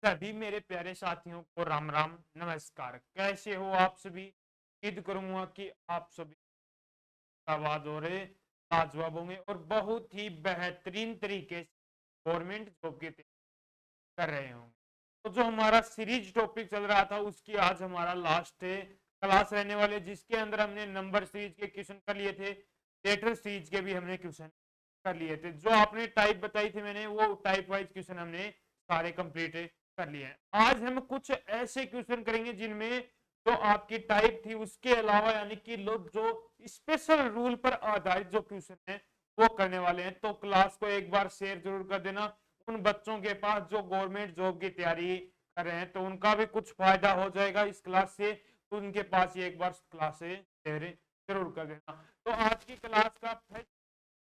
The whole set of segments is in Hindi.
सभी मेरे प्यारे साथियों को राम राम नमस्कार। कैसे हो आप सभी? उम्मीद करूंगा कि आप सभी आवाज हो रहे लाजवाब होंगे और बहुत ही बेहतरीन तरीके से गवर्नमेंट जॉब की तैयारी कर रहे होंगे। तो जो हमारा सीरीज टॉपिक चल रहा था उसकी आज हमारा लास्ट क्लास रहने वाले, जिसके अंदर हमने नंबर सीरीज के क्वेश्चन कर लिए थे, लेटर सीरीज के भी हमने क्वेश्चन कर लिए थे। जो आपने टाइप बताई थी मैंने, वो टाइप वाइज क्वेश्चन हमने सारे कंप्लीट कर लिए हैं। आज हम कुछ ऐसे क्वेश्चन करेंगे जिनमें जो आपकी टाइप थी उसके अलावा, यानी कि लोग जो स्पेशल रूल पर आधारित जो क्वेश्चन है वो करने वाले हैं। तो क्लास को एक बार शेयर जरूर कर देना उन बच्चों के पास जो गवर्नमेंट जॉब की तैयारी कर रहे हैं, तो उनका भी कुछ फायदा हो जाएगा इस क्लास से। तो उनके पास ये एक बार क्लास से शेयर जरूर कर देना। तो आज की क्लास का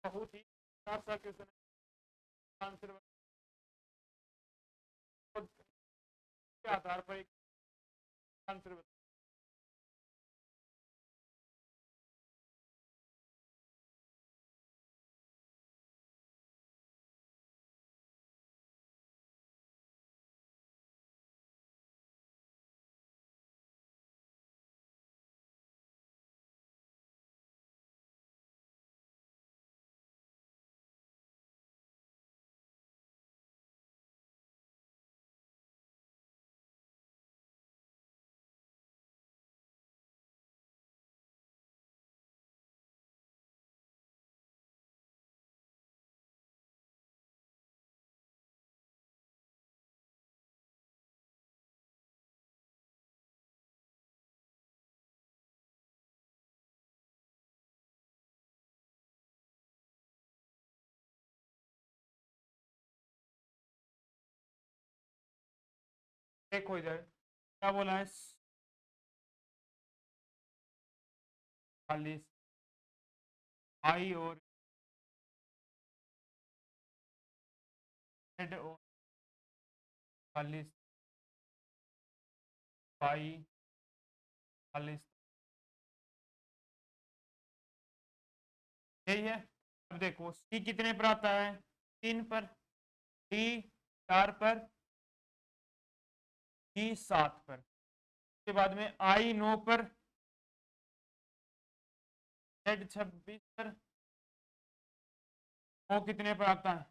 बहुत ही सा क्वेश्चन आंसर के आधार पर एक आंसर देखो इधर क्या बोला है। 40 आई और जेड और 40 बाई 40, यही है। अब देखो सी कितने पर आता है? 3 पर, डी 4 पर, डी 7 पर, उसके बाद में आई 9 पर, जेड 26 पर, ओ कितने पर आता है?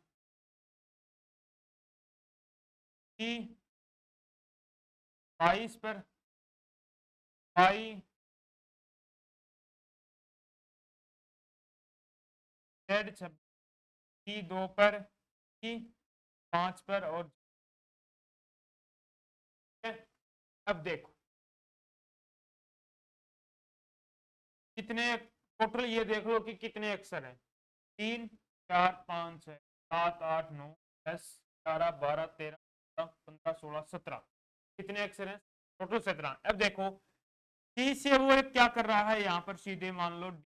डी 22 पर, आई जेड 26, डी 2 पर, डी 5 पर और अब देखो कितने टोटल, ये देख लो कि कितने अक्षर है। 3 4 5 6 7 8 9 10 11 12 13 15 16 17, कितने अक्षर हैं? टोटल 17। अब देखो सी से वो एक क्या कर रहा है, यहाँ पर सीधे मान लो डी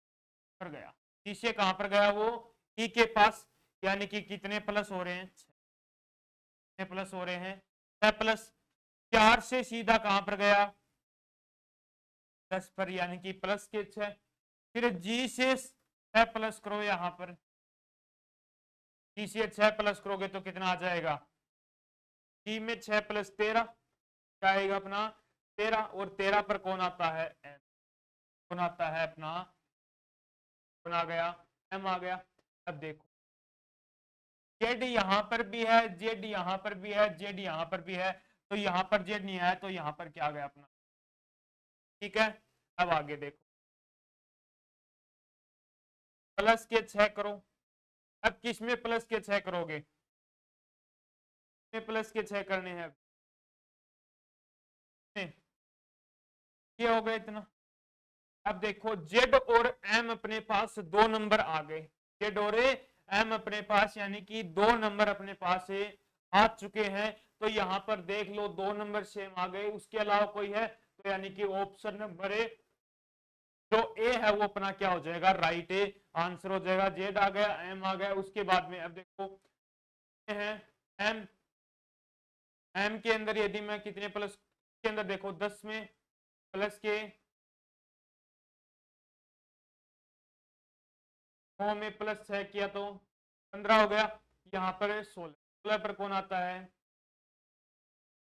पर गया। सी से कहां पर गया वो? ई के पास, यानी कि कितने प्लस हो रहे हैं? कितने प्लस हो रहे हैं? 6 प्लस। 4 से सीधा कहां पर गया? 10 पर, यानी कि प्लस के 6। फिर जी से 6 प्लस करो यहां पर, जी से 6 प्लस करोगे तो कितना आ जाएगा? जी में 6 प्लस 13 क्या आएगा अपना? 13। और 13 पर कौन आता है? एम। कौन आता है अपना? कौन आ गया? एम आ गया। अब देखो जेड यहां पर भी है, जेड यहां पर भी है, जेड यहां पर भी है, तो यहां पर जेड नहीं आया, तो यहां पर क्या आ गया अपना? ठीक है। अब आगे देखो, प्लस के 6 करो। अब किस में प्लस के 6 करोगे? प्लस के 6 करने हैं। ये हो गया इतना। अब देखो जेड और एम अपने पास दो नंबर आ गए। जेड और एम अपने पास, यानी कि दो नंबर अपने पास से आ चुके हैं। तो यहां पर देख लो दो नंबर सेम आ गए, उसके अलावा कोई है तो यानी कि ऑप्शन नंबर जो ए है वो अपना क्या हो जाएगा? राइट ए आंसर हो जाएगा। जेड आ गया, एम आ गया, उसके बाद में अब देखो है एम। एम के अंदर यदि मैं कितने प्लस के अंदर देखो 10 में प्लस के 9 में प्लस 6 किया तो 15 हो गया। यहाँ पर 16। 16 पर कौन आता है?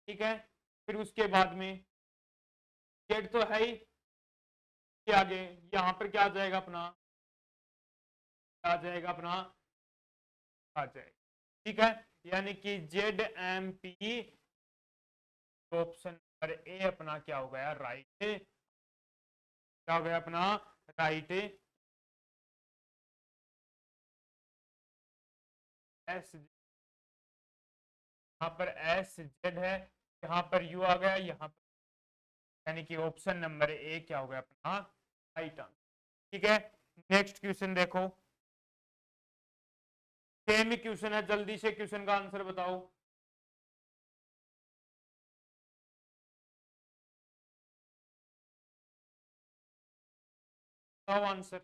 ठीक है। फिर उसके बाद में जेड तो है ही, के आगे यहाँ पर क्या आ जाएगा अपना, आ जाएगा अपना, आ जाएगा, ठीक है। यानी कि Z M P, option number A अपना क्या हो गया, राइट, क्या हो गया अपना, राइट। एस, यहाँ पर एस जेड है, यहाँ पर यू आ गया, यहाँ पर, यानी कि ऑप्शन नंबर ए क्या हो गया अपना, राइट आंसर, ठीक है। नेक्स्ट क्वेश्चन देखो, सेम ही क्वेश्चन है, जल्दी से क्वेश्चन का आंसर बताओ। बताओ आंसर।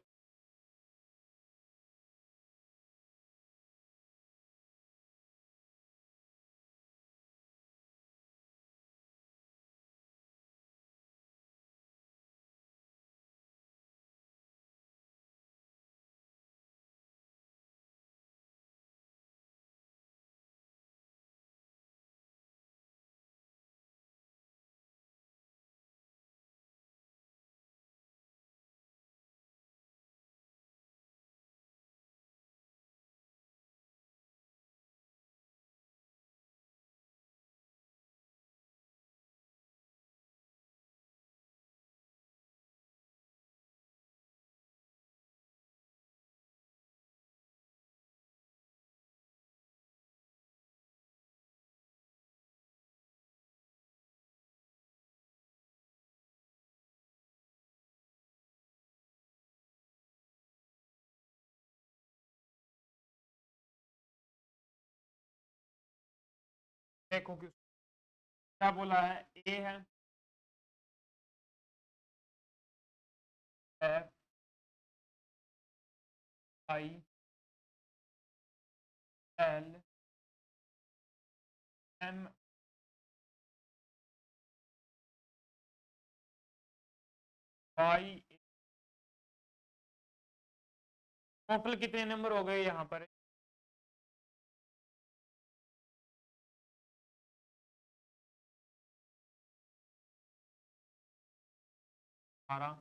देखो क्या बोला है, ए है, F I L M Y, total कितने नंबर हो गए यहाँ पर, 18,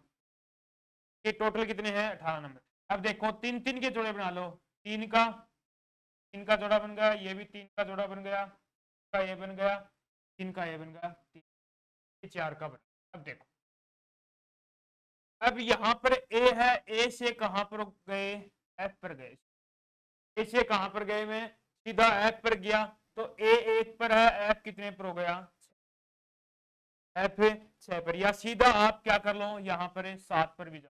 ये टोटल कितने हैं, 18 नंबर। अब देखो तीन तीन के जोड़े बना लो, तीन का, तीन का जोड़ा बन गया, ये भी तीन का जोड़ा बन गया, का ये बन गया, तीन का ये बन गया, तीन, ये चार का बना। अब देखो, अब यहाँ पर ए है, ए से कहां पर गए, एफ पर गए, ए से कहां पर गए, मैं सीधा एफ पर गया, तो ए एक पर है, एफ कितने पर हो गया, एफ 6 पर, या सीधा आप क्या कर लो, यहाँ पर 7 पर भी जाओ,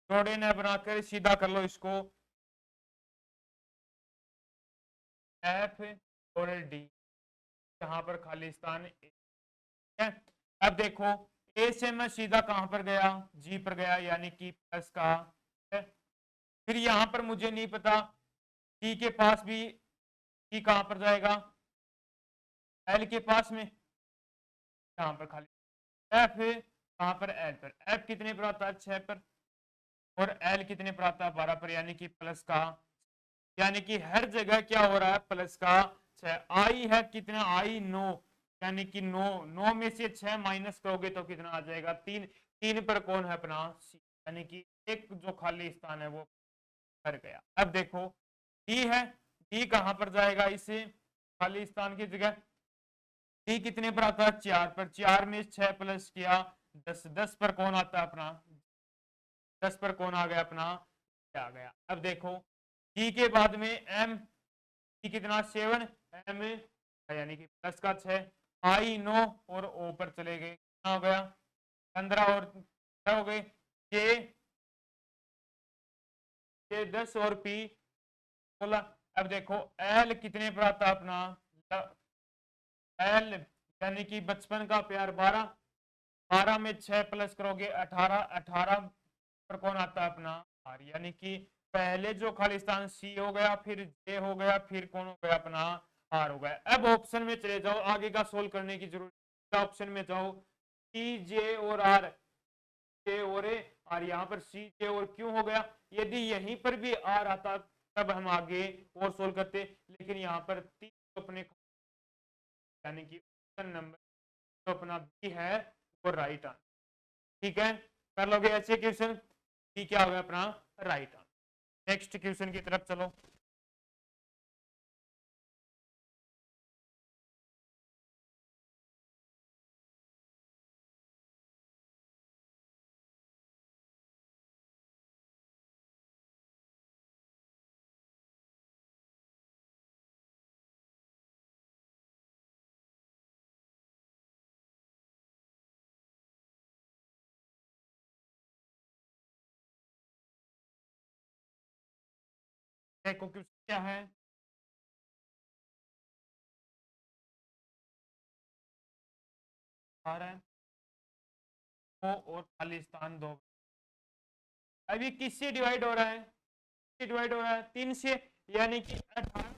जोड़े न बनाकर सीधा कर लो इसको, एफ और डी, यहाँ पर खाली स्थान है। अब देखो ए से मैं सीधा कहां पर गया, जी पर गया, यानी कि प्लस का है। फिर यहां पर मुझे नहीं पता डी के पास भी, डी कहां पर जाएगा, एल के पास में, यहां पर खाली एफ, कहां पर एल पर, एफ कितने पर आता है, 6 पर, और एल कितने पर आता है, 12 पर, यानी कि प्लस का, यानी कि हर जगह क्या हो रहा है, प्लस का 6, आई है कितना, आई 9, यानी कि 9, 9 में से 6 माइनस करोगे तो कितना आ जाएगा, 3, 3 पर कौन है अपना सी, यानी कि एक जो खाली स्थान है वो भर गया। अब देखो डी है, डी कहां पर जाएगा, इसे खाली स्थान की जगह, डी कितने पर आता है, 4 पर, 4 में 6 प्लस किया 10, 10 पर कौन आता है अपना, 10 पर कौन आ गया अपना, आ गया। अब देखो डी के बाद में एम, डी कितना 7, एम यानी कि प्लस का 6, आई 9 और ओ पर चले गए, कितना हो गया 15 और क्या हो गए, के, के 10 और पी 16। अब देखो एल कितने पर आता है अपना, एल यानी कि बचपन का प्यार 12, 12 में 6 प्लस करोगे 18, 18 पर कौन आता है अपना आर, यानी कि पहले जो खालिस्तान सी हो गया, फिर जे हो गया, फिर कौन हो गया अपना आर हो गया। अब ऑप्शन में चले जाओ, आगे का सोल्व करने की जरूरत, ऑप्शन में जाओ, सी जे और आर, जे और ए, और यहाँ पर सी जे और क्यों हो गया, यदि यहीं पर भी आर आता तब हम आगे और सोल्व करते, लेकिन यहाँ पर तीन अपने, यानी कि ऑप्शन नंबर जो अपना बी है वो राइट आंसर। ठीक है, कर लोगे ऐसे क्वेश्चन, बी क्या होगा अपना राइट आंसर। नेक्स्ट क्वेश्चन की तरफ चलो। देखो क्वेश्चन क्या है, आ रहा है वो और खालिस्तान दो। अभी किससे डिवाइड हो रहा है, किससे डिवाइड हो रहा है, 3 से, यानी कि 18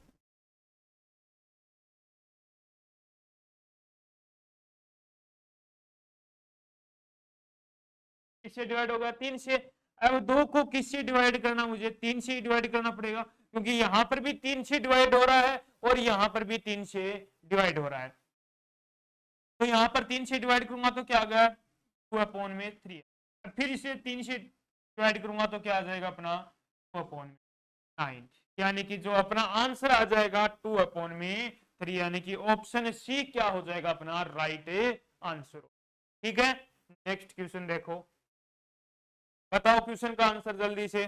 किससे डिवाइड होगा, 3 से। अब 2 को किससे डिवाइड करना, मुझे 3 से डिवाइड करना पड़ेगा, क्योंकि यहां पर भी 3 से डिवाइड हो रहा है और यहां पर भी 3 से डिवाइड हो रहा है। तो यहां पर 3 से डिवाइड करूंगा तो क्या आ गया 2/3। फिर इसे 3 से डिवाइड करूंगा तो क्या आ जाएगा अपना 2/9, यानी कि जो अपना आंसर आ जाएगा 2/3, यानी कि ऑप्शन सी क्या हो जाएगा अपना राइट आंसर। ठीक है, नेक्स्ट क्वेश्चन देखो, बताओ क्वेश्चन का आंसर जल्दी से।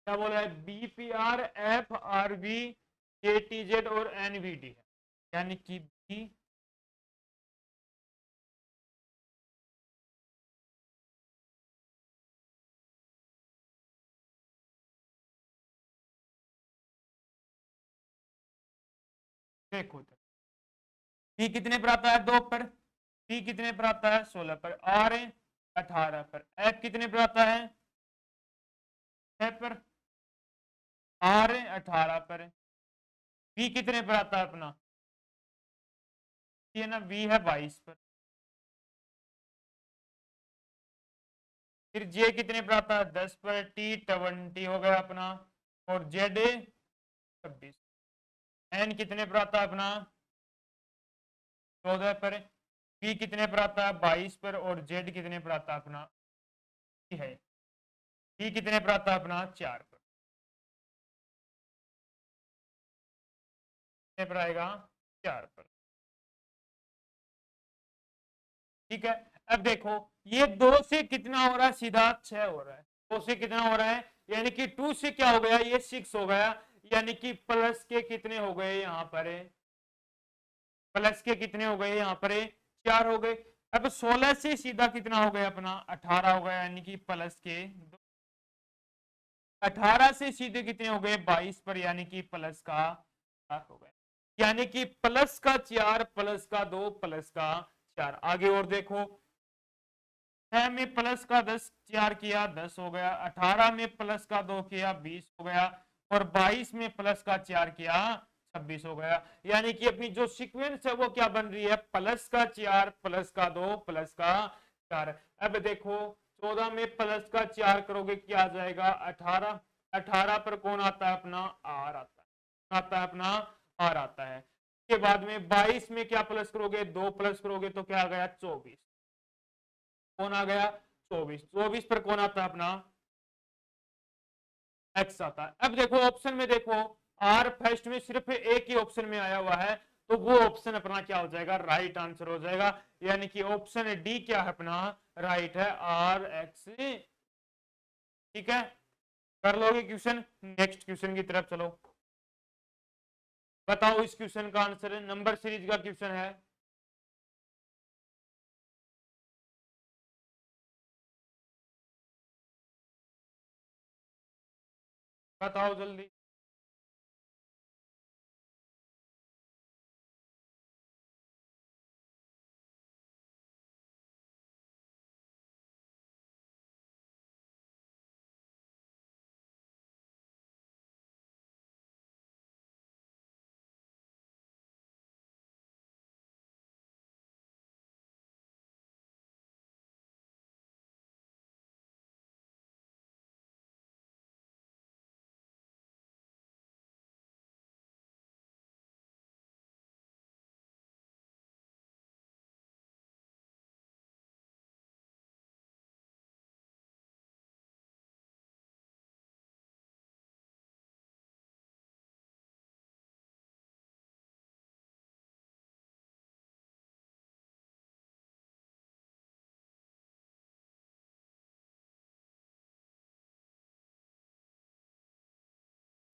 क्या बोला है, BPR, FRB, KTZ और NVD है, यानी कि बी। देखो बी कितने पर आता है 2 पर, सी कितने पर आता है 16 पर, आर 18 पर, एफ कितने पर आता है 6 पर, आर 18 पर, बी कितने पर आता है अपना, ये ना बी है 22 पर, फिर जे कितने पर आता है 10 पर, टी 20 हो गया अपना, और जेड 26, एन कितने पर आता है अपना 14 पर, पी कितने पर आता है 22 पर, और जेड कितने पर आता है अपना है, पी कितने पर आता है अपना 4 पर, कितने पर आएगा 4 पर। ठीक है, अब देखो ये 2 से कितना हो रहा है, सीधा 6 हो रहा है, 2 से कितना हो रहा है, यानी कि 2 से क्या हो गया, ये 6 हो गया, यानी कि प्लस के कितने हो गए यहाँ पर, प्लस के कितने हो गए यहाँ पर 4 हो गए। अब 16 से सीधा कितना हो गया अपना 18 हो गया, यानी कि प्लस के 18 से सीधे कितने हो गए 22 पर, यानी कि प्लस का 4 हो गया, यानी कि प्लस का 4 प्लस का 2 प्लस का 4। आगे और देखो, 6 में प्लस का 10 4 किया 10 हो गया, 18 में प्लस का 2 किया 20 हो गया, और 22 में प्लस का 4 किया 26 हो गया, यानी कि अपनी जो सीक्वेंस है वो क्या बन रही है, प्लस का 4 प्लस का 2 प्लस का 4। अब देखो 14 में प्लस का 4 करोगे क्या आ जाएगा 18, 18 पर कौन आता है अपना आर आता है अपना आर आता है। उसके बाद में 22 में क्या प्लस करोगे 2 प्लस करोगे तो क्या आ गया 24, कौन आ गया 24, 24 पर कौन आता है अपना एक्स आता है। अब देखो ऑप्शन में देखो, आर फर्स्ट में सिर्फ एक ही ऑप्शन में आया हुआ है, तो वो ऑप्शन अपना क्या हो जाएगा राइट आंसर हो जाएगा, यानी कि ऑप्शन डी क्या है अपना राइट है, आर एक्स। ठीक है, कर लोगे क्वेश्चन, नेक्स्ट क्वेश्चन की तरफ चलो। बताओ इस क्वेश्चन का आंसर, नंबर सीरीज का क्वेश्चन है। बताओ जल्दी।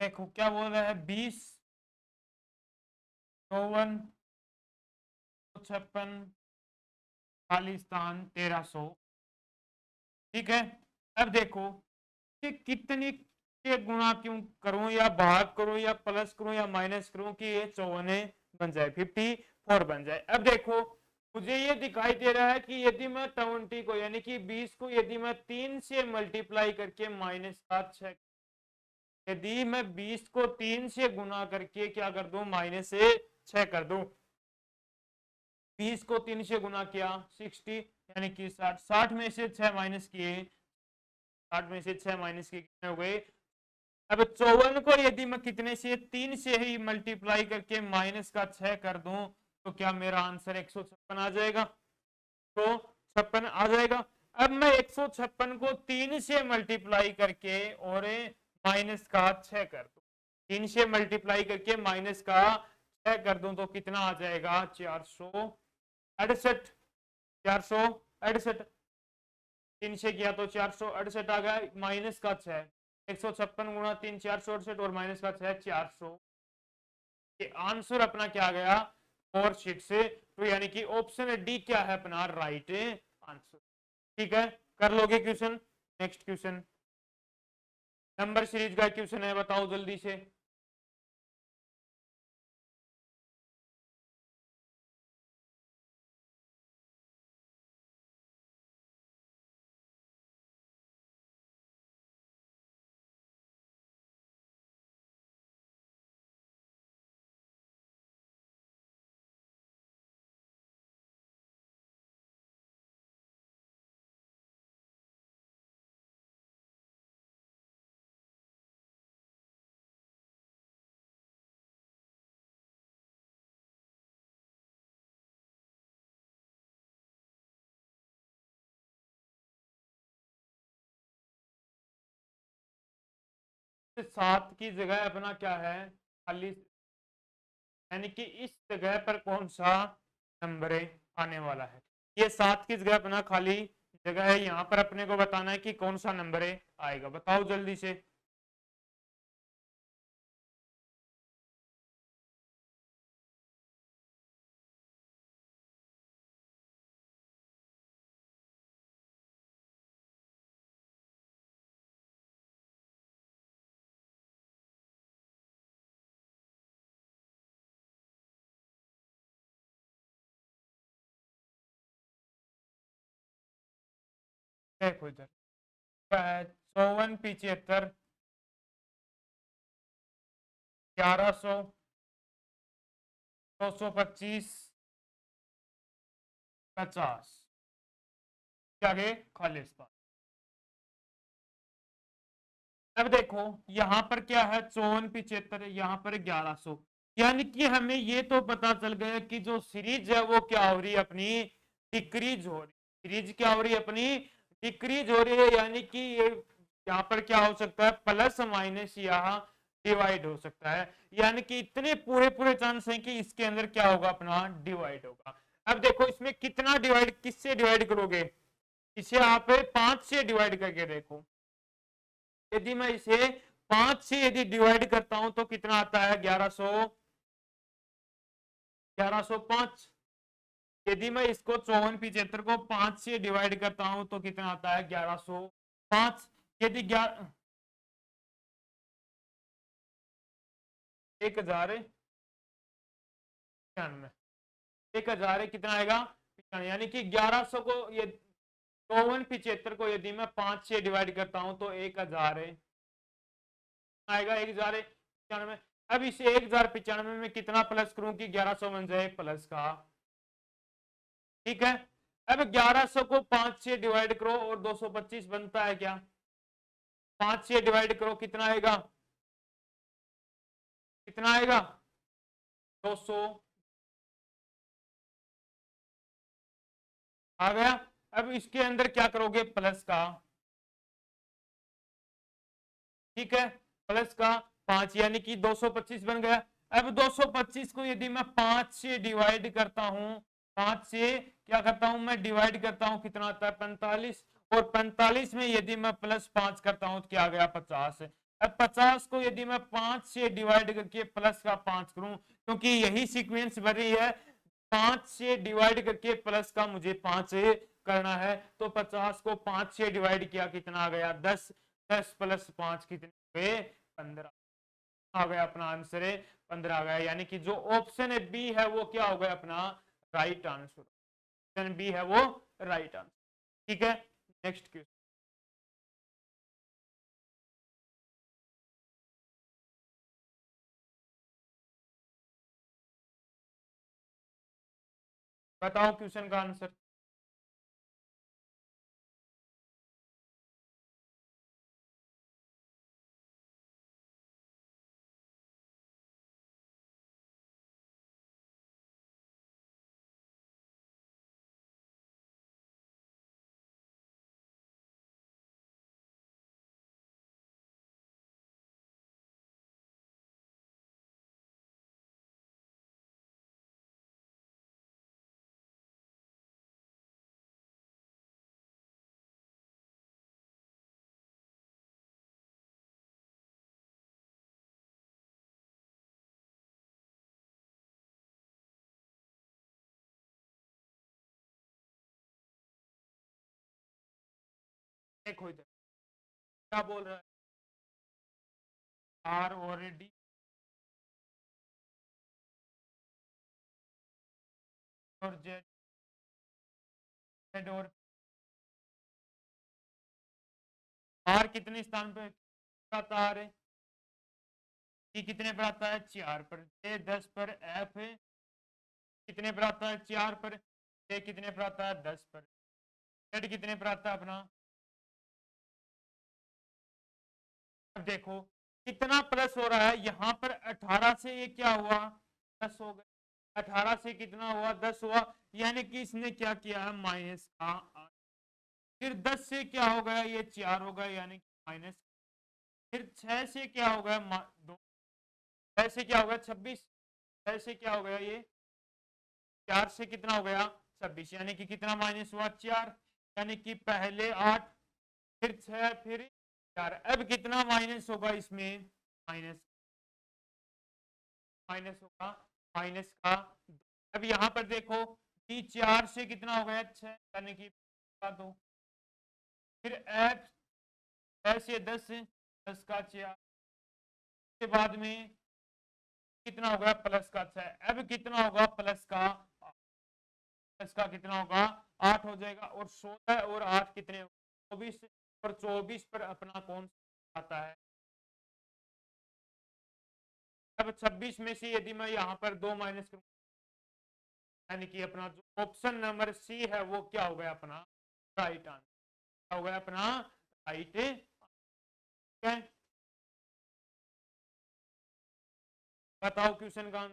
देखो क्या बोल रहा है, 20, 54, 56, खालिस्तान 1300। ठीक है। अब देखो कि कितनी के गुणा क्यों करूं या भाग करूं या प्लस करूं या माइनस करूं कि ये 54 बन जाए, 54 बन जाए। अब देखो मुझे ये दिखाई दे रहा है कि यदि मैं 20 को यानी कि 20 को यदि मैं 3 से मल्टीप्लाई करके माइनस का 6, यदि मैं 20 को 3 से गुना करके क्या कर दूं, माइनस से 6 कर दूं, 20 को 3 से गुना किया 60 यानी कि 60, 60 में से 6 माइनस किए, 60 में से 6 माइनस किए कितने हो गए। अब 54 को यदि मैं कितने से, 3 से ही मल्टीप्लाई करके माइनस का 6 कर दूं तो क्या मेरा आंसर 156 आ जाएगा, तो 56 आ जाएगा। अब मैं 156 को 3 से मल्टीप्लाई करके और माइनस का 6 कर दूं, 3 से मल्टीप्लाई करके माइनस का 6 कर दूं तो कितना आ जाएगा, 468, 468, 3 से किया तो 468 आ गया, माइनस का 6, 156 गुणा 3 468 और माइनस का 6 400। ये आंसर अपना क्या गया, 462, यानी कि ऑप्शन डी क्या है अपना राइट आंसर। ठीक है, कर लोगे question. Next question number series का क्वेश्चन है, बताओ जल्दी से। सात की जगह अपना क्या है, खाली, यानी कि इस जगह पर कौन सा नंबर आने वाला है। ये 7 की जगह अपना खाली जगह है, यहां पर अपने को बताना है कि कौन सा नंबर आएगा, बताओ जल्दी से। देखो इधर 54, 75, 1100, 225, 50 क्या गए, खालिस्तान। अब देखो यहां पर क्या है, 54, 75, यहाँ पर 1100, यानी कि हमें ये तो पता चल गया कि जो सीरीज है वो क्या हो रही है अपनी, डिक्रीज हो रही, सीरीज क्या हो रही है अपनी, डिक्रीज हो रही है, यानी कि ये यहाँ पर क्या हो सकता है, प्लस माइनस यहाँ डिवाइड हो सकता है, यानी कि इतने पूरे पूरे चांस हैं कि इसके अंदर क्या होगा अपना, डिवाइड होगा। अब देखो इसमें कितना डिवाइड, किससे डिवाइड करोगे, इसे आप 5 से डिवाइड करके देखो, यदि मैं इसे 5 से यदि डिवाइड करता हूं तो कितना आता है, 1100, 1105। यदि मैं इसको 54, 75 को 5 से डिवाइड करता हूं तो कितना आता है, 1105। यदि 1095, 1000 कितना आएगा 95, यानी कि 1100 को ये 5475 को यदि मैं 5 से डिवाइड करता हूं तो 1000 आएगा 1095। अब इसे 1095 में कितना प्लस करूं कि 1100 बन जाए प्लस का, ठीक है। अब 1100 को 5 से डिवाइड करो और 225 बनता है क्या, 5 से डिवाइड करो कितना आएगा, कितना आएगा 200 आ गया। अब इसके अंदर क्या करोगे प्लस का, ठीक है, प्लस का 5 यानी कि 225 बन गया। अब 225 को यदि मैं 5 से डिवाइड करता हूं, 5 से क्या करता हूं मैं डिवाइड करता हूं, कितना आता है 45, और 45 में यदि मैं +5 करता हूं तो क्या आ गया 50। अब 50 को यदि मैं 5 से डिवाइड करके प्लस का 5 करूं, क्योंकि यही सीक्वेंस बनी है, 5 से डिवाइड करके प्लस का मुझे 5 करना है, तो 50 को 5 से डिवाइड किया कितना आ गया 10, 10 + 5 कितने हुए 15 आ गया, अपना आंसर है 15 आ गया। यानी कि जो ऑप्शन है बी है वो क्या हो गया अपना राइट आंसर, ऑप्शन बी है वो राइट आंसर, ठीक है। नेक्स्ट क्वेश्चन बताओ, क्वेश्चन का आंसर देखो इधर क्या बोल रहा है, आर और डी और जेड, जेड और आर कितने स्थान पे आता है, आर डी कितने पर आता है 4 पर, जे 10 पर, एफ कितने पर आता है 4 पर, जे कितने पर आता है 10 पर, जेड कितने पर आता है अपना। अब देखो कितना प्लस हो रहा है यहाँ पर, 18 से ये क्या हुआ 10 हो गया, 18 से कितना हुआ 10 हुआ, यानी कि इसने क्या किया है माइनस का 8। फिर 10 से क्या हो गया ये 4 हो गया, यानी कि माइनस, फिर 6 से क्या हो गया 2, 6 से क्या हो गया 26, 6 से क्या हो गया ये 4 से कितना हो गया 26, यानी कि कितना माइनस हुआ 4, यानी कि पहले 8 फिर 6 फिर 4, अब कितना माइनस होगा इसमें माइनस, माइनस होगा माइनस का 2। अब यहां पर देखो कि 4 से कितना हो गया 6, यानी कि 2, फिर एफ 6 से 10, 10 का 4 के बाद में कितना होगा प्लस का 6, अब कितना होगा प्लस का, प्लस का कितना होगा 8 हो जाएगा, और 16 और 8 कितने 24, और 24 पर अपना कौन सा आता है। अब 26 में से यदि मैं यहाँ पर 2 माइनस करूँ, यानी कि अपना जो ऑप्शन नंबर सी है वो क्या हो गया अपना राइट आंसर, क्या हो गया अपना राइट है। बताओ क्वेश्चन का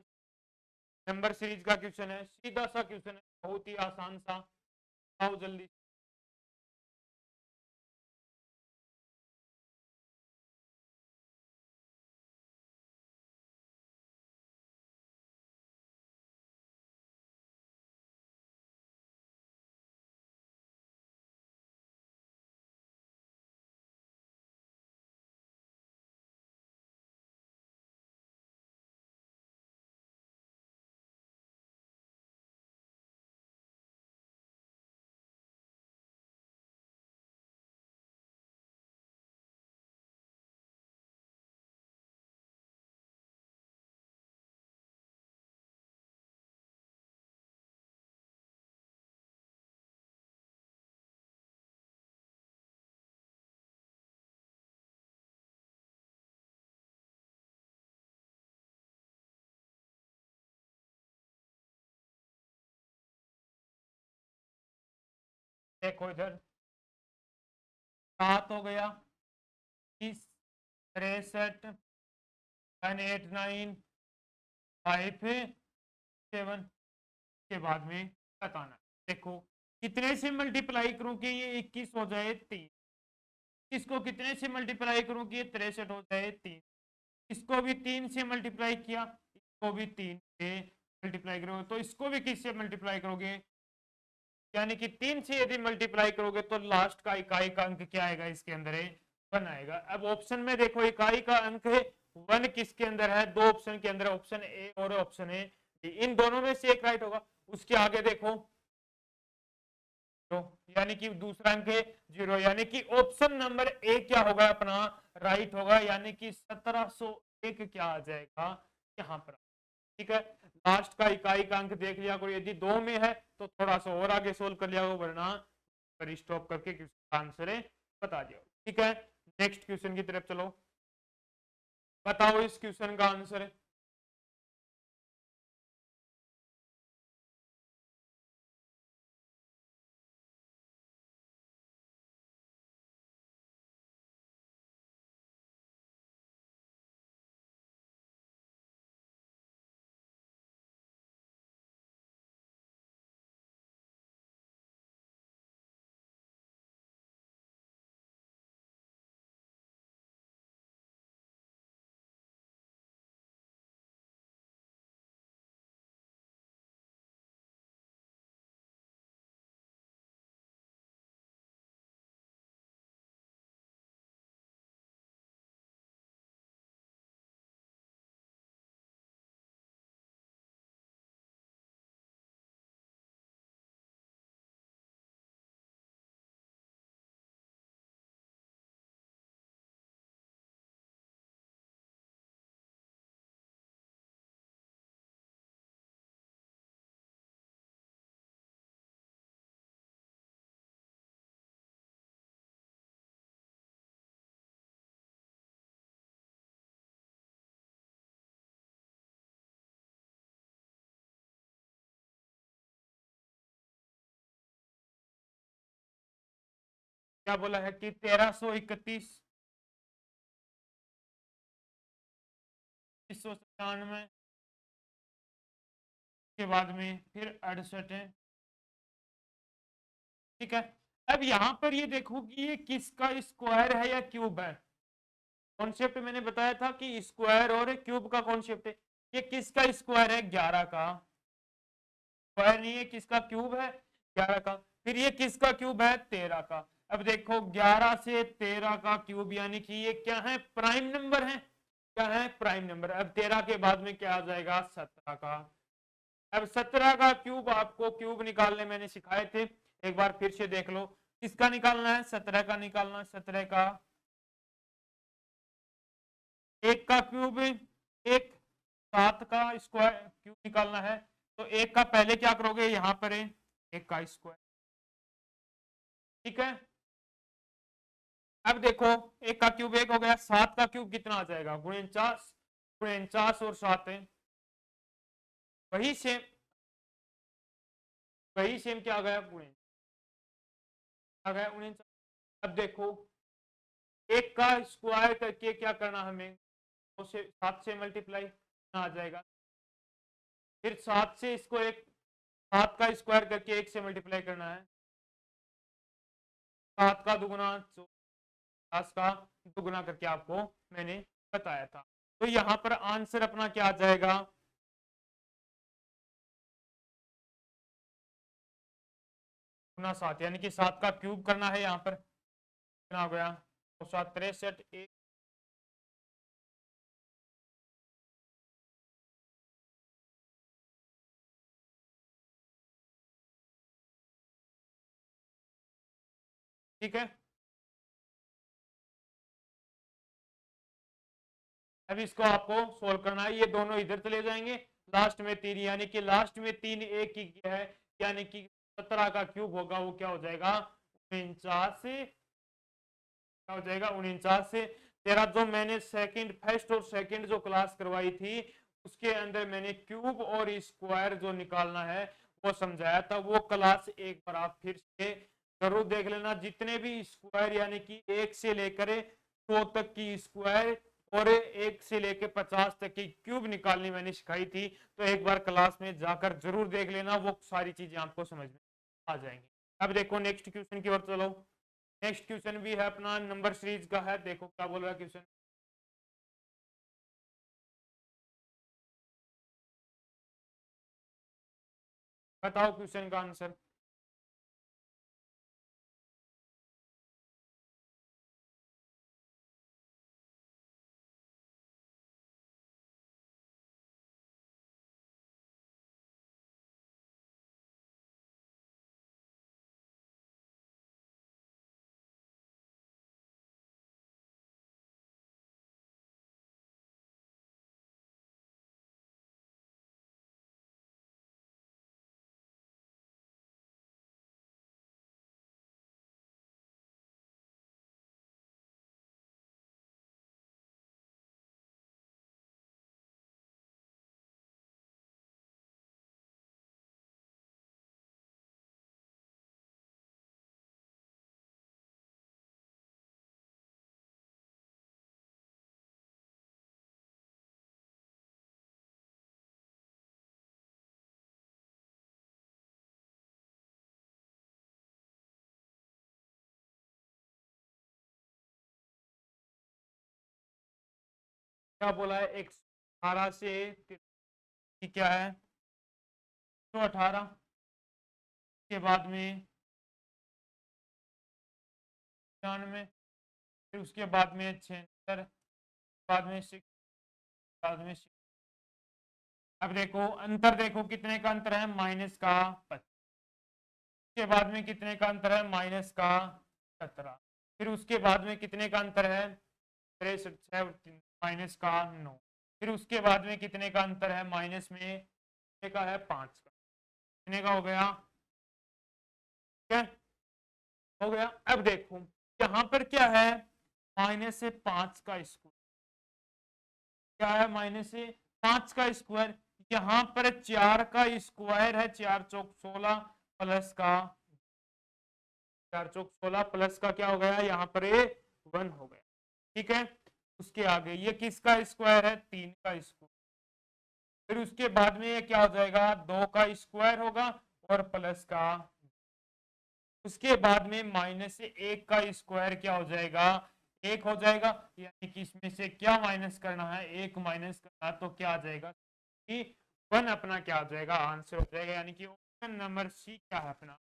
नंबर सीरीज का क्वेश्चन है, सीधा सा क्वेश्चन है, बहुत ही आसान सा, आओ जल्दी। देखो इधर 7 हो गया, 63 189 5 7 के बाद में बताना। देखो कितने से मल्टीप्लाई करूं कि ये 21 हो जाए 3, इसको कितने से मल्टीप्लाई करूं कि ये 63 हो जाए 3, इसको भी 3 से मल्टीप्लाई किया, इसको भी 3 से मल्टीप्लाई करोगे तो इसको भी किससे मल्टीप्लाई करोगे, यानी कि 3 से यदि मल्टीप्लाई करोगे तो लास्ट का इकाई का अंक क्या आएगा, इसके अंदर है 1 आएगा। अब ऑप्शन में देखो इकाई का अंक है 1 किसके अंदर है, दो ऑप्शन के अंदर, ऑप्शन ए और ऑप्शन ए, इन दोनों में से एक राइट होगा। उसके आगे देखो तो यानी कि दूसरा अंक है 0, यानी कि ऑप्शन नंबर ए क्या होगा अपना, राइट होगा, यानी कि 1701 क्या आ जाएगा यहाँ पर। ठीक है, लास्ट का इकाई का अंक देख लिया करो, यदि 2 में है तो थोड़ा सा और आगे सोल्व कर लिया करो, वरना पर स्टॉप करके क्वेश्चन आंसर है बता दिया। ठीक है, नेक्स्ट क्वेश्चन की तरफ चलो, बताओ इस क्वेश्चन का आंसर है। क्या बोला है कि 1331, 1997 के बाद में फिर 68 है। ठीक है, अब यहां पर ये देखो कि ये किसका स्क्वायर है या क्यूब है। कॉन्सेप्ट मैंने बताया था कि स्क्वायर और क्यूब का कॉन्सेप्ट है। ये किसका स्क्वायर है, 11 का, स्क्वायर नहीं है, किसका क्यूब है, 11 का। फिर ये किसका क्यूब है, 13 का। अब देखो 11 से 13 का क्यूब, यानी कि ये क्या है, प्राइम नंबर है, क्या है, प्राइम नंबर। अब 13 के बाद में क्या आ जाएगा, 17 का। अब 17 का क्यूब आपको क्यूब निकालने मैंने सिखाए थे, एक बार फिर से देख लो। किसका निकालना है, 17 का निकालना है, 17 का, एक का क्यूब, एक 7 का स्क्वायर क्यूब निकालना है, तो एक का पहले क्या करोगे, यहां पर है एक का स्क्वायर। ठीक है, अब देखो एक का क्यूब एक हो गया, 7 का क्यूब कितना आ जाएगा, 49, 49 और 7 है, वही सेम, वही सेम क्या आ गया, 49 आ गया, 49। अब देखो एक का स्क्वायर करके क्या करना हमें, 7 से मल्टीप्लाई आ जाएगा, फिर 7 से इसको एक, 7 का स्क्वायर करके 1 से मल्टीप्लाई करना है, 7 का दुगुना 50 का दुगुना करके आपको मैंने बताया था। तो यहां पर आंसर अपना क्या आ जाएगा, 7, यानी कि 7 का क्यूब करना है, यहां पर कितना हो गया, 7 63 एक, ठीक है। अब इसको आपको सोल्व करना है, ये दोनों इधर चले जाएंगे, लास्ट में 3, यानी कि लास्ट में 3 एक ही क्या है, यानी कि 17 का क्यूब होगा वो क्या हो जाएगा, 49 से, क्या हो जाएगा, 49 से। तेरा जो मैंने सेकंड, फर्स्ट और सेकंड जो क्लास करवाई थी उसके अंदर मैंने क्यूब और स्क्वायर जो निकालना है वो समझाया था, वो क्लास एक बार आप फिर से जरूर देख लेना। जितने भी स्क्वायर यानी कि 1 से लेकर 100 तक की स्क्वायर और 1 से लेकर 50 तक की क्यूब निकालनी मैंने सिखाई थी, तो एक बार क्लास में जाकर जरूर देख लेना, वो सारी चीजें आपको समझ में आ जाएंगी। अब देखो नेक्स्ट क्वेश्चन की ओर चलो। नेक्स्ट क्वेश्चन भी है अपना नंबर सीरीज का है। देखो क्या बोल रहा है क्वेश्चन। बताओ क्वेश्चन का आंसर। क्या बोला है? 118 से क्या है? 118 के बाद में 96, फिर उसके बाद में 76, बाद में 6, बाद में 6। अब देखो अंतर, देखो कितने का अंतर है? माइनस का 25। उसके बाद में कितने का अंतर है? माइनस का 17। फिर उसके बाद में कितने का अंतर है? 63, माइनस का 9। फिर उसके बाद में कितने का अंतर है? माइनस में कितने का है? 5 का। कितने का हो गया? क्या हो गया? अब देखो यहां पर क्या है? माइनस से 5 का स्क्वायर। क्या है? माइनस से 5 का स्क्वायर। यहां पर 4 का स्क्वायर है, 4 चौक 16 प्लस का 4 चौक 16 प्लस का क्या हो गया? यहाँ पर ये 1 हो गया। ठीक है, उसके आगे ये किसका स्क्वायर है? 3 का स्क्वायर। फिर उसके बाद में ये क्या हो जाएगा? 2 का स्क्वायर होगा और प्लस का। उसके बाद में माइनस से 1 का स्क्वायर क्या हो जाएगा? 1 हो जाएगा। यानी कि इसमें से क्या माइनस करना है? 1 माइनस करना है, तो क्या आ जाएगा कि 1 अपना क्या हो जाएगा? आंसर हो जाएगा। यानी कि ऑप्शन नंबर सी क्या है अपना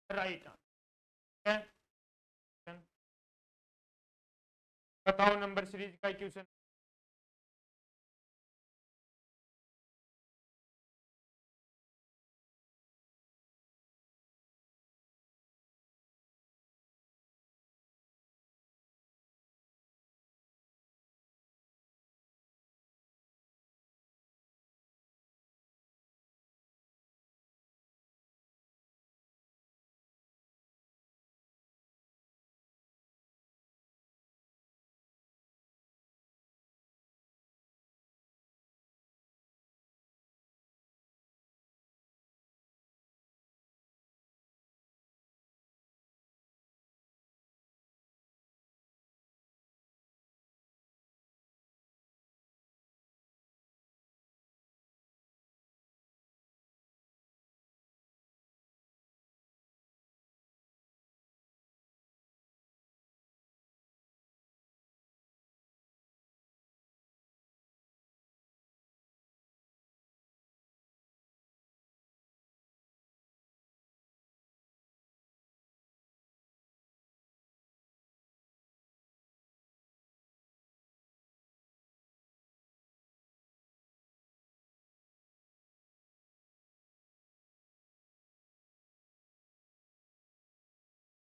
राइट आंसर। बताओ नंबर सीरीज का क्वेश्चन।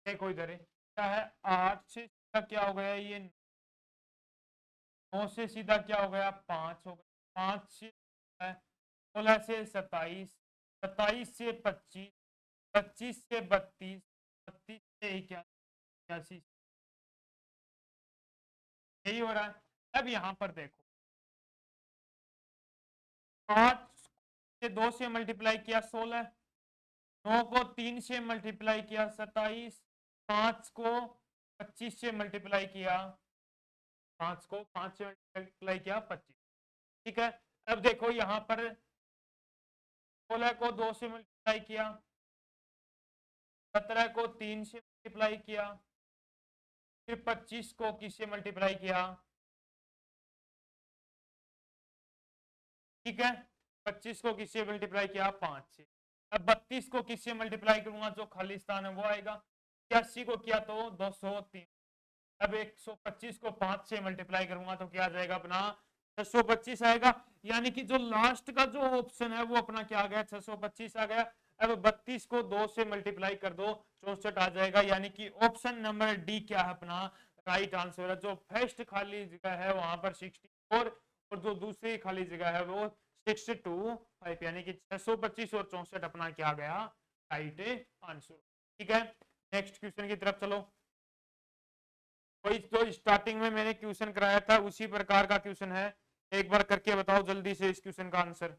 देखो इधर है क्या है? 8 से सीधा क्या हो गया? ये 9 से सीधा क्या हो गया? 5 हो गया। 5 से 16 से 27, 27 से 25, 25 से 32, 32 से 81, यही हो रहा है। अब यहां पर देखो 8 से 2 से मल्टीप्लाई किया 16, 9 को 3 से मल्टीप्लाई किया 27, 5 को 25 से मल्टीप्लाई किया, 5 को 5 से मल्टीप्लाई किया 25। ठीक है, अब देखो यहाँ पर 16 को 2 से मल्टीप्लाई किया, 17 को 3 से मल्टीप्लाई किया, फिर 25 को किससे मल्टीप्लाई किया। ठीक है, 25 को किससे मल्टीप्लाई किया, 5 से। अब 32 को किससे मल्टीप्लाई करूंगा, जो खाली स्थान है वो आएगा। 81 को किया तो 203। अब 125 को 5 से मल्टीप्लाई करूंगा तो क्या आ जाएगा अपना, 625 आएगा। यानी कि जो लास्ट का जो ऑप्शन है वो अपना क्या आ गया, 625 आ गया। अब 32 को 2 से मल्टीप्लाई कर दो, 64 आ जाएगा। यानी कि ऑप्शन नंबर डी क्या है अपना राइट आंसर है। जो फर्स्ट खाली जगह है वहां पर 64 और जो दूसरी खाली जगह है वो 62 यानी कि 625 और 64 अपना क्या गया राइट आंसर। ठीक है, नेक्स्ट क्वेश्चन की तरफ चलो। वही जो स्टार्टिंग में मैंने क्वेश्चन कराया था उसी प्रकार का क्वेश्चन है, एक बार करके बताओ जल्दी से इस क्वेश्चन का आंसर।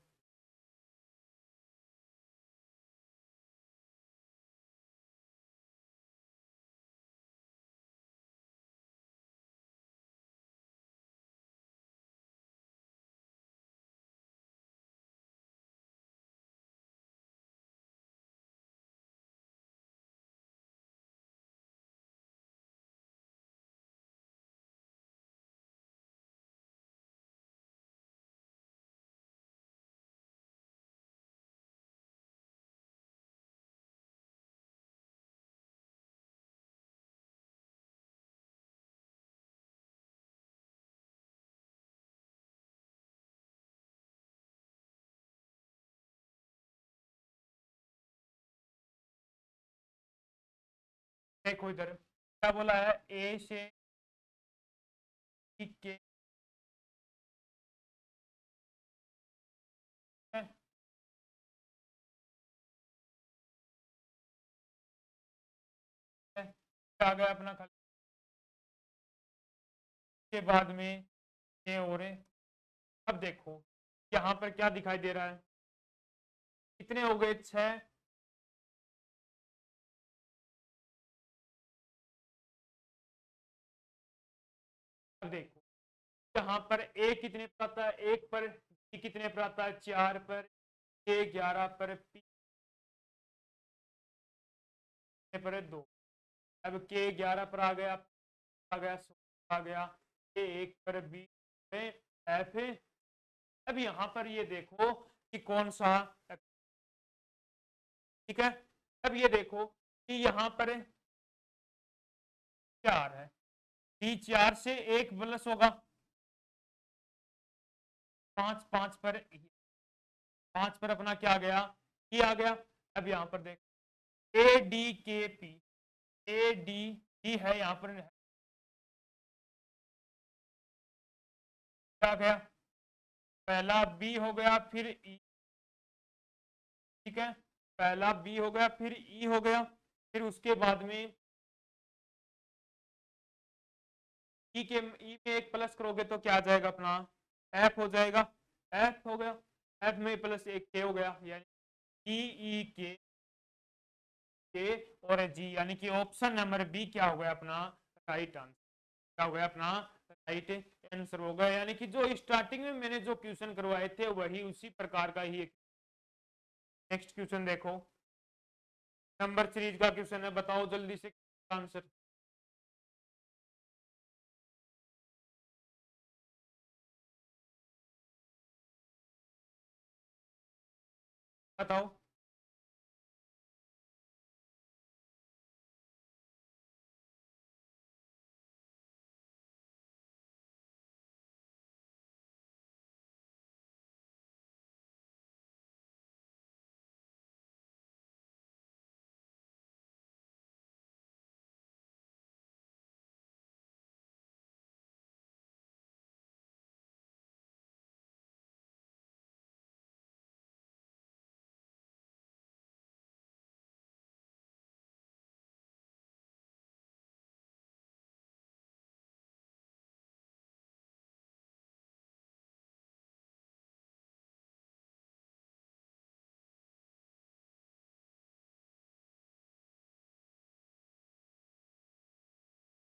देखो इधर क्या बोला है, ए से के आ गया अपना खाली के बाद में ये और है। अब देखो यहाँ पर क्या दिखाई दे रहा है, कितने हो गए, 6। अब देखो यहाँ पर ए कितने पर आता है, 1 पर, बी कितने पर आता है, 4 पर, ए 11 पर, पी पर है 2। अब के 11 पर आ गया, आ गया 16 आ गया, ए 1 पर, बी पे एफ है। अब यहाँ पर ये देखो कि कौन सा, ठीक है। अब ये देखो कि यहाँ पर 4 है, बी 4 से 1 प्लस होगा 5, 5 पर, 5 पर अपना क्या आ गया, ई आ गया। अब यहाँ पर देखो ए डी के पी, ए डी डी है यहाँ पर, क्या गया, पहला बी हो गया फिर ई। ठीक है, पहला बी हो गया फिर ई हो गया, फिर उसके बाद में ई के ई में 1 प्लस करोगे तो क्या आ जाएगा अपना, एफ हो जाएगा, एफ हो गया। एफ में प्लस 1 के हो गया, यानी ई के और जी, यानी कि ऑप्शन नंबर बी क्या हो गया अपना राइट आंसर, क्या हो गया अपना राइट आंसर हो गया। यानी कि जो स्टार्टिंग में मैंने जो क्वेश्चन करवाए थे वही उसी प्रकार का ही। नेक्स्ट क्वेश्चन देखो, नंबर सीरीज का क्वेश्चन है, बताओ जल्दी से आंसर बताओ।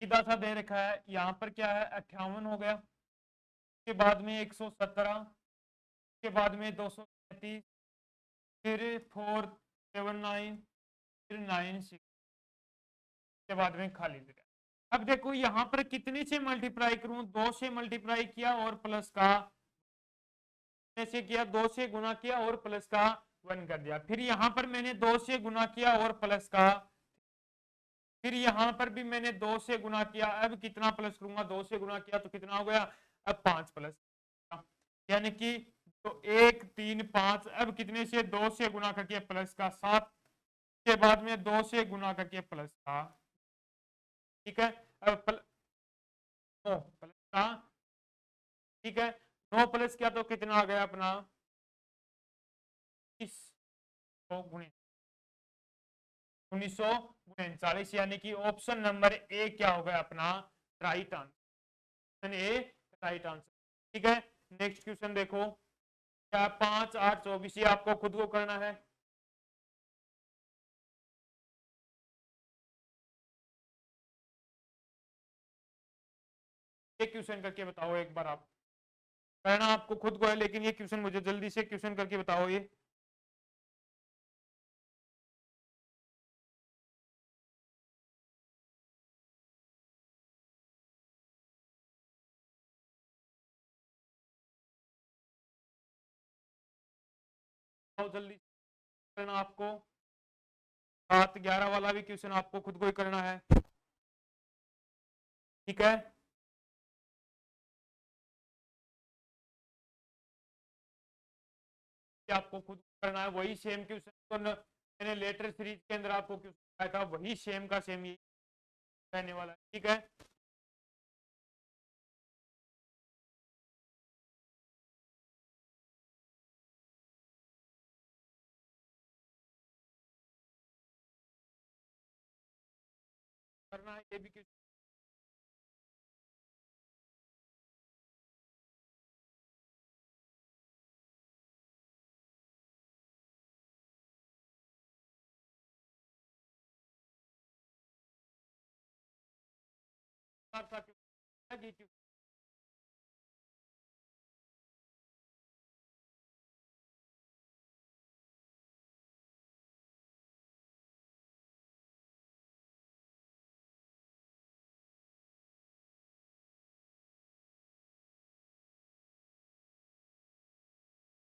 सीधा सा दे रखा है, यहाँ पर क्या है 58 हो गया, के बाद में 117, के बाद में 233, फिर 479, फिर 96 के बाद में खाली जगह। अब देखो यहाँ पर कितने से मल्टीप्लाई करूं, 2 से मल्टीप्लाई किया और प्लस का से किया, 2 से गुना किया और प्लस का 1 कर दिया। फिर यहाँ पर मैंने 2 से गुना किया और प्लस का, फिर यहाँ पर भी मैंने 2 से गुना किया। अब कितना प्लस करूंगा, 2 से गुना किया तो कितना हो गया, अब 5 प्लस, यानी कि तो 1 3 5। अब कितने से, 2 से गुना करके प्लस का 7, के बाद में 2 से गुना करके प्लस का, ठीक है, अब प्लस का, ठीक है, 9 प्लस किया तो कितना आ गया अपना 1939, यानी कि ऑप्शन नंबर ए क्या हो गया अपना राइट आंसर, ए राइट आंसर। ठीक है, नेक्स्ट क्वेश्चन देखो, क्या 5 8 24, ये आपको खुद को करना है। ये क्वेश्चन करके बताओ एक बार, आप करना आपको खुद को है, लेकिन ये क्वेश्चन मुझे जल्दी से क्वेश्चन करके बताओ ये। बताओ जल्दी करना आपको, 7 11 वाला भी क्वेश्चन आपको खुद को ही करना है, ठीक है। आपको खुद करना है, वही सेम क्वेश्चन तो मैंने लेटर सीरीज के अंदर आपको क्वेश्चन आया था, वही सेम का सेम ही रहने वाला है, ठीक है। करना है ये भी क्वेश्चन,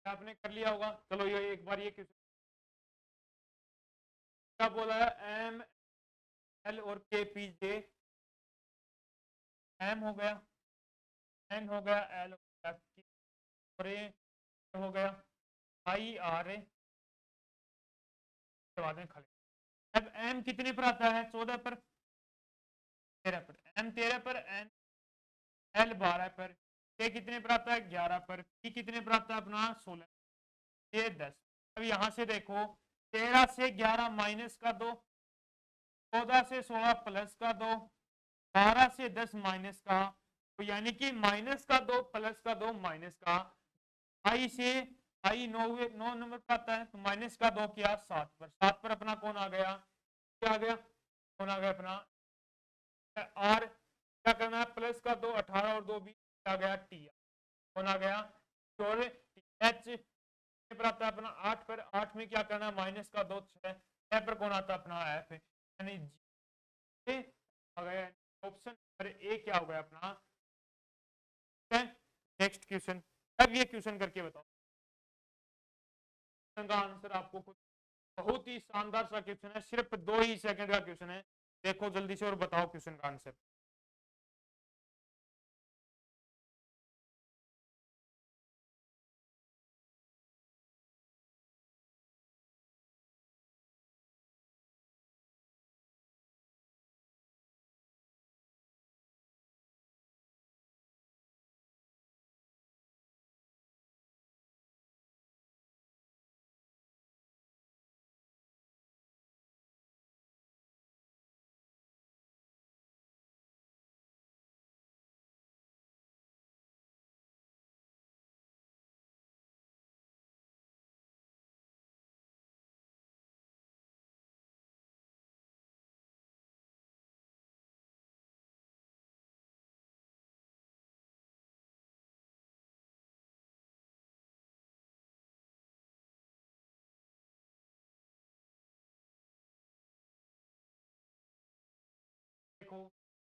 आपने कर लिया होगा। चलो ये एक बार ये क्वेश्चन क्या बोला है, एम एल और के पी जे, एम हो गया, एन हो गया, एल हो गया, और ए हो गया, आई आर ए, बाद में खाली। अब एम कितने पर आता है, 14 पर, 13 पर, एम 13 पर, एन एल 12 पर, के कितने पर आता है 11 पर, पी कितने पर आता है अपना 16, ये 10। अब यहां से देखो, 13 से 11 माइनस का 2, 14 से 16 प्लस का 2, 12 से 10 माइनस का, तो यानी कि माइनस का 2 प्लस का 2 माइनस का, आई से आई 9 नंबर पर आता है, तो माइनस का 2 किया 7 पर, 7 पर अपना कौन आ गया, क्या आ गया, कौन आ गया अपना आर, क्या करना है प्लस का 2, 18 और 2 20, आ गया टी, कौन आ गया, और एच पर आता है अपना 8 पर, 8 में क्या करना है माइनस का 2 6, पर कौन आता है अपना एफ, यानी जी आ गया, ऑप्शन नंबर ए क्या हो गया अपना। नेक्स्ट क्वेश्चन, अब ये क्वेश्चन करके बताओ, का आंसर आपको कुछ, बहुत ही शानदार सा क्वेश्चन है, सिर्फ 2 ही सेकंड का क्वेश्चन है, देखो जल्दी से और बताओ क्वेश्चन का आंसर।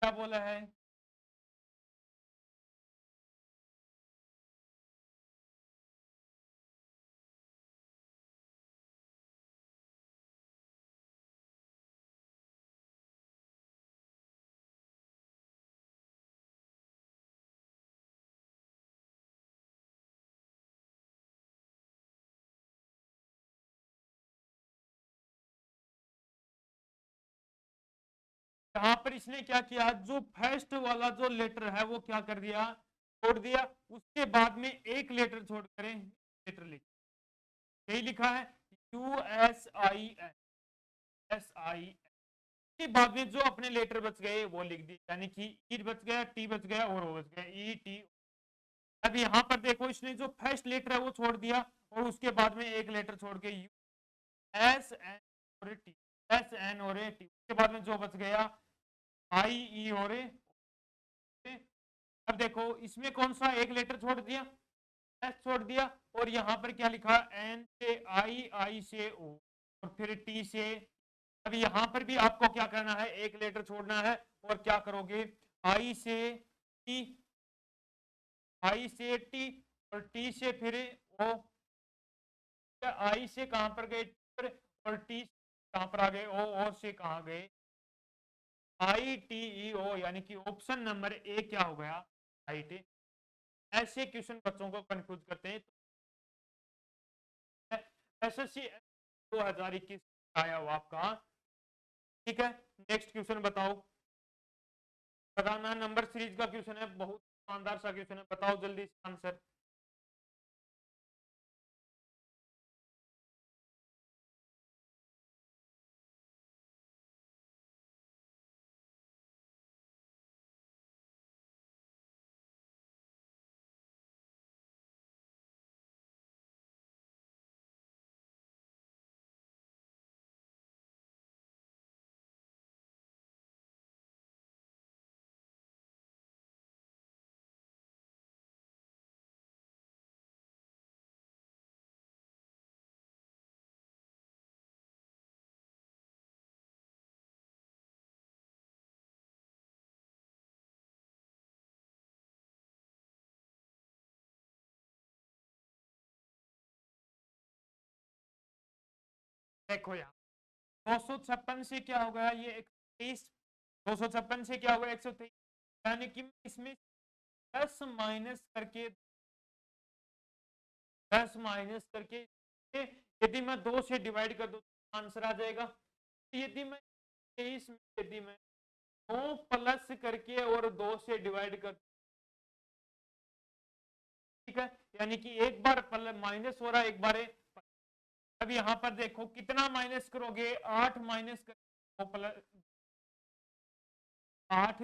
क्या बोला है? यहाँ पर इसने क्या किया, जो फर्स्ट वाला जो लेटर है वो क्या कर दिया, छोड़ दिया, उसके बाद में एक लेटर छोड़ करें, लेटर लिख, यही लिखा है USIN के बाद में जो अपने लेटर बच गए वो लिख दिए, यानी कि ई बच गया, टी बच गया और ओ बच गया, ई टी। अब यहाँ पर देखो इसने जो फर्स्ट लेटर है वो छोड़ दिया और उसके बाद में एक लेटर छोड़ के यू एस एन और टी, एस एन और टी, उसके बाद में जो बच गया आई ई और ए। अब देखो इसमें कौन सा एक लेटर छोड़ दिया, एस छोड़ दिया, और यहां पर क्या लिखा, एन से आई, आई से ओ, और फिर टी से। अब यहां पर भी आपको क्या करना है, एक लेटर छोड़ना है, और क्या करोगे, आई से टी, आई से टी, और टी से फिर ओ, आई से कहां पर गए, और टी कहां पर आ गए, ओ, और से कहां गए, आई टी ई ओ, यानी कि ऑप्शन नंबर ए क्या हो गया, आई टी। ऐसे क्वेश्चन बच्चों को कंफ्यूज करते हैं। एसएससी 2021 आया हुआ आपका, ठीक है। नेक्स्ट क्वेश्चन बताओ, बताना, नंबर सीरीज का क्वेश्चन है, बहुत शानदार सा क्वेश्चन है, बताओ जल्दी से आंसर। देखो यार, 256 से क्या हो गया, ये 123, 256 से क्या होगा 123, यानी कि इसमें 10 माइनस करके, 10 माइनस करके, यदि मैं 2 से डिवाइड कर दूं तो आंसर आ जाएगा। यदि मैं 23 में, यदि मैं 9 प्लस करके और 2 से डिवाइड कर, ठीक है, यानी कि एक बार माइनस हो रहा है, एक बार अब यहां पर देखो कितना माइनस करोगे, 8 माइनस कर, प्लस 8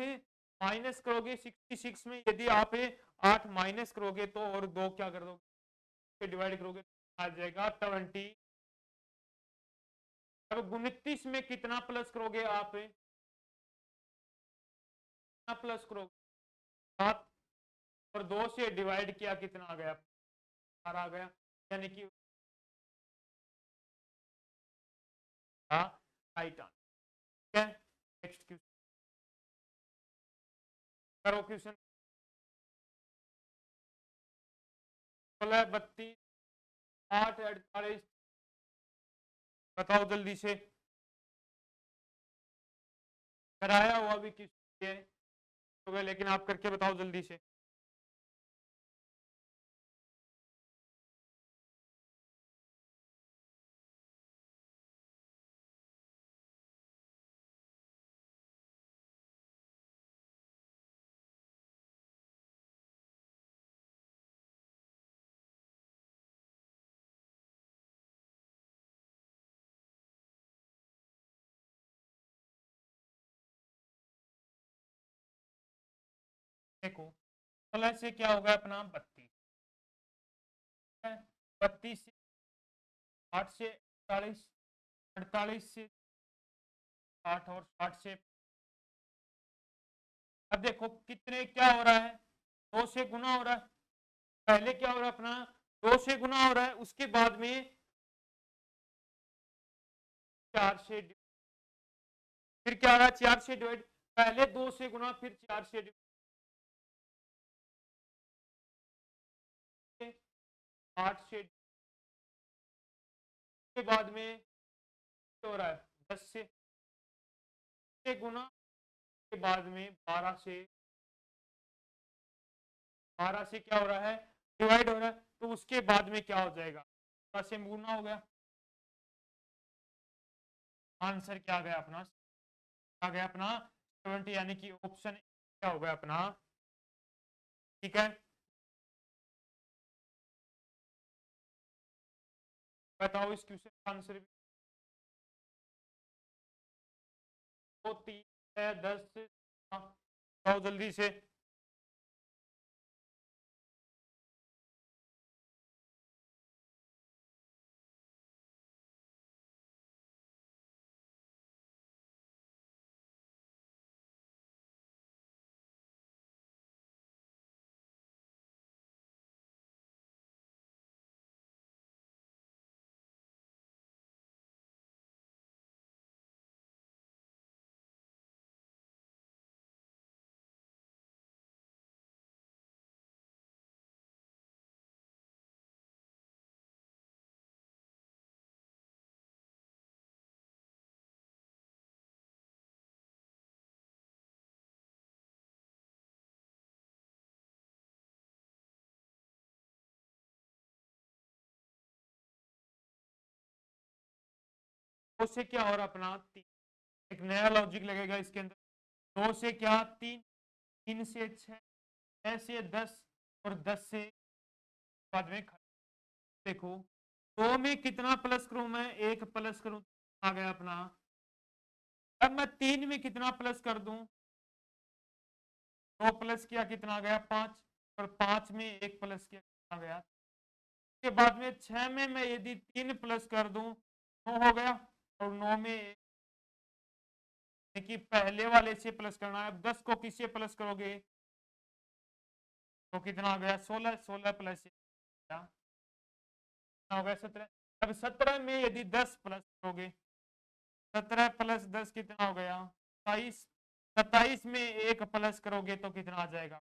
माइनस करोगे 66 में, यदि आप 8 माइनस करोगे तो और 2 क्या कर दोगे, डिवाइड करोगे तो आ जाएगा 20। अब 29 में कितना प्लस करोगे आप, कितना प्लस करोगे, 7, और 2 से डिवाइड किया कितना आ गया, 4 आ गया, यानी कि राइट आंसर। ठीक है, नेक्स्ट क्वेश्चन करो, क्वेश्चन 16, 32, 8, 48, बताओ जल्दी से, कराया हुआ भी किस हो गया, लेकिन आप करके बताओ जल्दी से। देखो 16 से क्या होगा अपना 32, 32 से 8 से 48, 48 से 60, और 60 से, अब देखो कितने क्या हो रहा है, 2 से गुना हो रहा है, पहले क्या हो रहा है अपना, 2 से गुना हो रहा है, उसके बाद में 4 से, फिर क्या आ रहा है 4 से डिवाइड, पहले 2 से गुना फिर 4 से डिवाइड, 8 के बाद में क्या हो रहा है 10 से गुना के बाद में 12 से क्या हो रहा है डिवाइड हो रहा है, तो उसके बाद में क्या हो जाएगा 10 से गुना हो गया। आंसर क्या आ गया अपना, आ गया अपना 70, यानी कि ऑप्शन क्या हो गया अपना, ठीक है। बताओ इस क्वेश्चन का आंसर भी। 2 3 6 10, बताओ जल्दी से। दो से क्या हो रहा अपना एक नया लॉजिक लगेगा इसके अंदर। 2 से क्या 3, 3 से 6, 6 से 10 और 10 से बाद में देखो 2 में कितना प्लस करूं, मैं 1 प्लस करूं आ गया अपना। अब मैं 3 में कितना प्लस कर दूं, 2 प्लस किया कितना आ गया 5, और 5 में 1 प्लस किया कितना आ गया। उसके बाद में 6 में मैं यदि 3 प्लस कर दूं 9 हो गया, और 9 में कि पहले वाले से प्लस करना है। अब 10 को किससे प्लस करोगे तो कितना आ गया 16, 16 प्लस क्या हो गया 17। अब 17 में यदि 10 प्लस करोगे, 17 प्लस 10 कितना हो गया 27, 27 में 1 प्लस करोगे तो कितना आ जाएगा।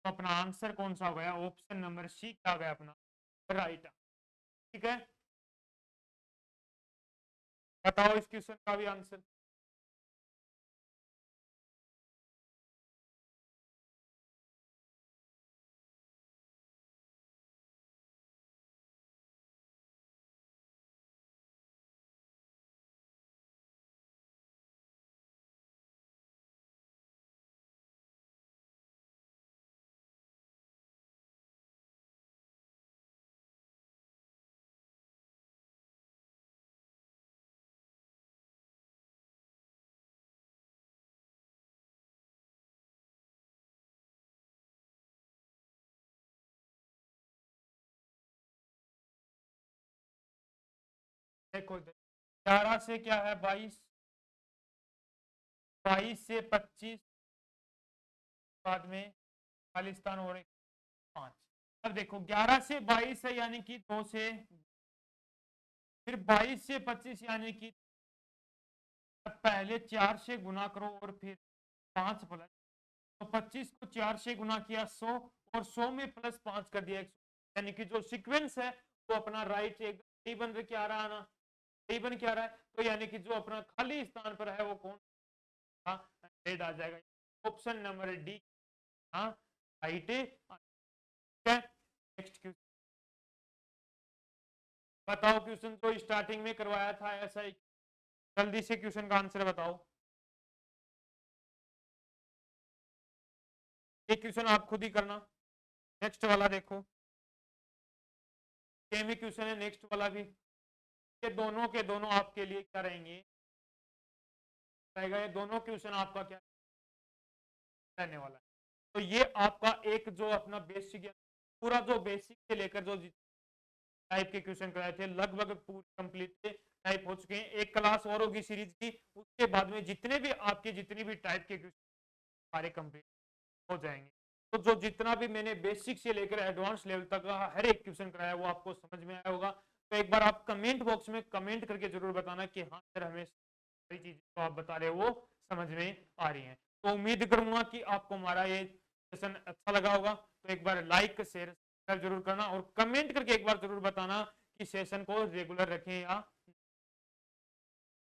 तो अपना आंसर कौन सा हो गया, ऑप्शन नंबर सी क्या गया अपना राइट। ठीक है, बताओ इस क्वेश्चन का भी आंसर। देखो 11 से क्या है 22, 22 से 25 बाद में खालिस्तान और 5। अब देखो 11 से 22 है यानी कि 2 से, फिर 22 से 25 यानी कि पहले 4 से गुना करो और फिर 5 प्लस, तो 25 को 4 से गुना किया 100, और 100 में प्लस 5 कर दिया 100, यानी कि जो सीक्वेंस है वो अपना राइट एक डी बन के आ रहा है ना, डी बन के आ रहा है, तो यानी कि जो अपना खाली स्थान पर है वो कौन सा 100 आ जाएगा, ऑप्शन नंबर डी। हाँ राइट है। नेक्स्ट क्वेश्चन बताओ, क्वेश्चन तो स्टार्टिंग में करवाया था ऐसा ही, जल्दी से क्वेश्चन का आंसर बताओ। ये क्वेश्चन आप खुद ही करना, नेक्स्ट वाला देखो सेम ही क्वेश्चन है, नेक्स्ट वाला भी, ये दोनों के दोनों आपके लिए क्या रहेंगे रहेगा, ये दोनों क्वेश्चन आपका क्या रहने वाला है। तो ये आपका एक जो अपना बेसिक पूरा जो बेसिक से लेकर जो टाइप के क्वेश्चन कराए थे लगभग पूरी कंप्लीट टाइप हो चुके हैं। एक क्लास और होगी सीरीज की, उसके बाद में जितने भी आपके जितनी भी टाइप के क्वेश्चन सारे कंप्लीट हो जाएंगे। तो जो जितना भी मैंने बेसिक से लेकर एडवांस लेवल तक का हर एक क्वेश्चन कराया वो आपको समझ में आया होगा। तो एक बार आप कमेंट बॉक्स में कमेंट करके जरूर बताना कि हाँ सर हमें सारी चीजें तो आप बता रहे हो वो समझ में आ रही हैं। तो उम्मीद करूंगा कि आपको हमारा ये सेशन अच्छा लगा होगा। तो एक बार लाइक शेयर जरूर करना और कमेंट करके एक बार जरूर बताना कि सेशन को रेगुलर रखें या